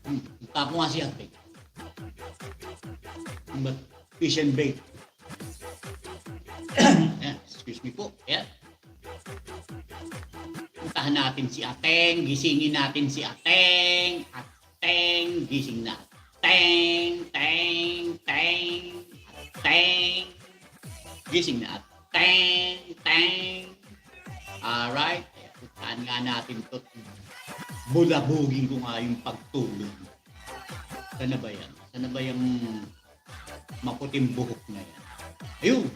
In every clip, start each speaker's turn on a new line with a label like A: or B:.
A: Punta ko nga si Ate. Fish and bait. Ayan, excuse me po. Ayan. Puntahan natin si Ateng. Gisingin natin si Ateng. Ateng. Gising na. Teng. Teng. Teng. Teng. Gising na. Teng. Teng. Alright. Puntahan nga natin ito. Bulabugin ko nga yung pagtulog. Sana ba yan? Sana ba yung maputing buhok na yan? Ayun!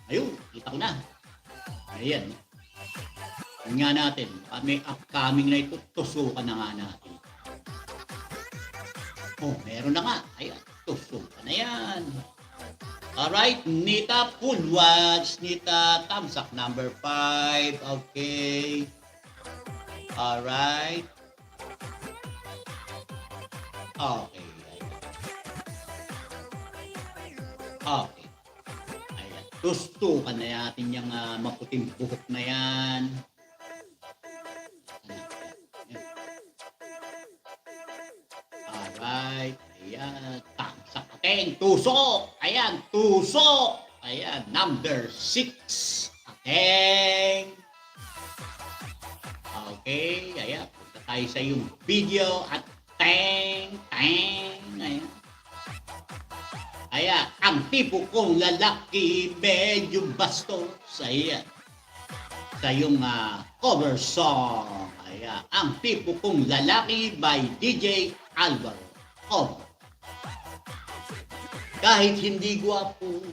A: Ayun! Kita ko na. Ayan. Yan nga natin. May upcoming na ito. Tusukan na nga natin. Oh, meron na nga. Ayan. Tusukan na yan. Alright. Nita full watch. Nita thumbs up number 5. Okay. Alright. Okay. Okay. Ayan. Tustukan na natin yung maputing buhok na yan. Alright. Ayan. Tamsak Ateng. Tusok. Ayan. Tusok. Ayan. Number 6. Ateng. Okay. Ayan. Punta tayo sa yung video at teng. Teng. Ayan. Ayan, ang tipo kong lalaki, medyo bastos. Ayan. Sa yung cover song. Ayan, ang tipo kong lalaki by DJ Alvaro. Cover. Kahit hindi gwapo,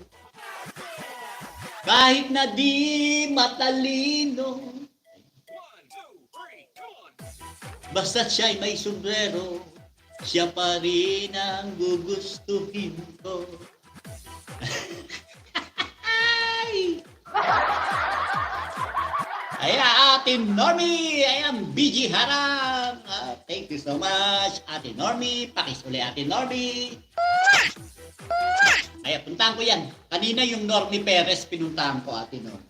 A: kahit na di matalino, basta siya'y may sombrero, siya pa rin ang gugustuhin ko. Ayan, Ate Normie. Ayan, BG Harang. Thank you so much, Ate Normie. Pakis uli, Ate Normie. Ayan, puntahan ko yan. Kanina yung Normie Perez, pinuntahan ko, Ate Normie.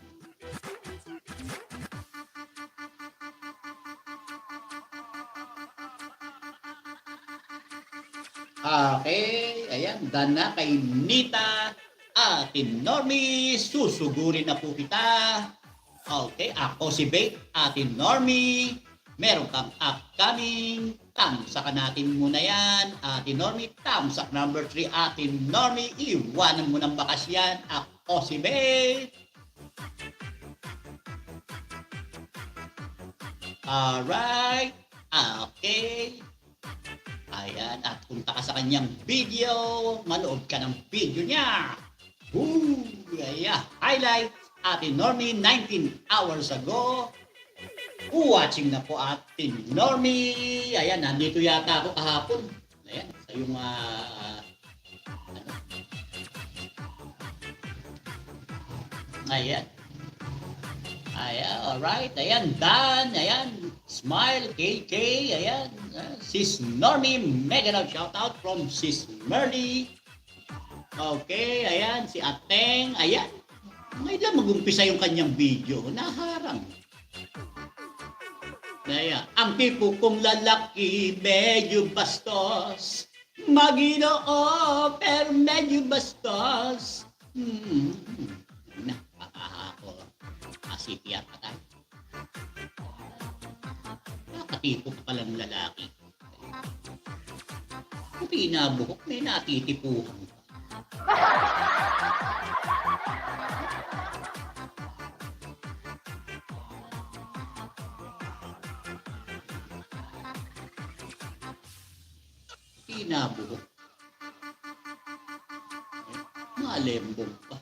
A: Okay, ayan, done na kay Nita. Ate Normie, susugurin na po kita. Okay, ako si Bait, Ate Normie. Meron kang upcoming. Tamsakan natin muna yan. Ate Normie, tamsak number 3. Ate Normie, iwanan mo ng bakas yan. Ako si Bait. Alright, okay. Ayan, at punta ka sa kanyang video, manood ka ng video niya. Woo! Ayan, highlight, Ate Normie, 19 hours ago. Watching na po Ate Normie. Ayan, nandito yata ako kahapon. Ayan, sa yung Ayan. Ayan, alright. Ayan, done. Ayan, smile, KK. Ayan, Sis Normie. Mega love shoutout from Sis Merly. Okay, ayan, si Ateng. Ayan, ngayon lang mag-umpisa yung kanyang video. Naharang. Ayan, ang tipo kong lalaki, medyo bastos. Maginoo, pero medyo bastos. City at patay. Nakatipo pa palang lalaki. Puti na buhok, may natitipuhan pa. Puti na buhok. Malembong pa.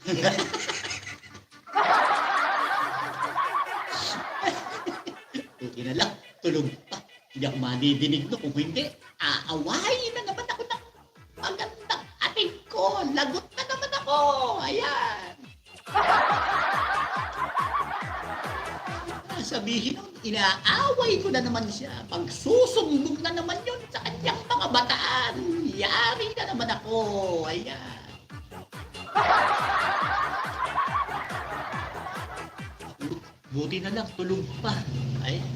A: Na lang, tulog pa. Hindi ako madidinig no. Kung hindi, aawahin na naman ako ng magandang ating ko. Lagot na naman ako. Ayan. Sabihin nun, inaaway ko na naman siya. Pagsusumbong na naman yun sa kanyang mga bataan. Yari na naman ako. Ayan. Buti na lang, tulog pa. Ayan.